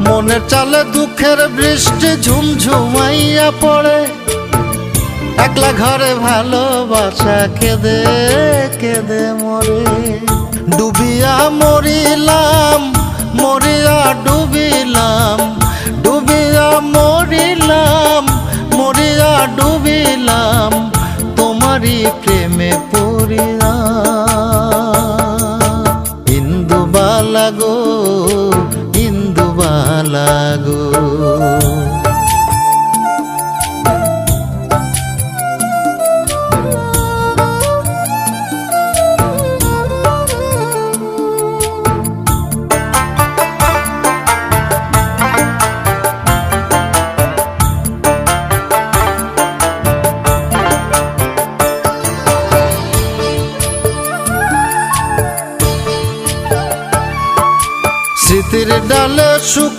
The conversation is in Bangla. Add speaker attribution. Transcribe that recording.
Speaker 1: মনের চালে দুঃখের বৃষ্টি ঝুমঝুমাইয়া পড়ে, একলা ঘরে ভালোবাসা কেঁদে কেঁদে মরে। ডুবিয়া মরিলাম, মরিয়া ডুবিলাম, ডুবিয়া মরিলাম, মরিয়া ডুবিলাম, তোমারই প্রেমে পড়িয়া। ইন্দুবালা গো, ইন্দুবালা গো, স্মৃতির ডালে সুখ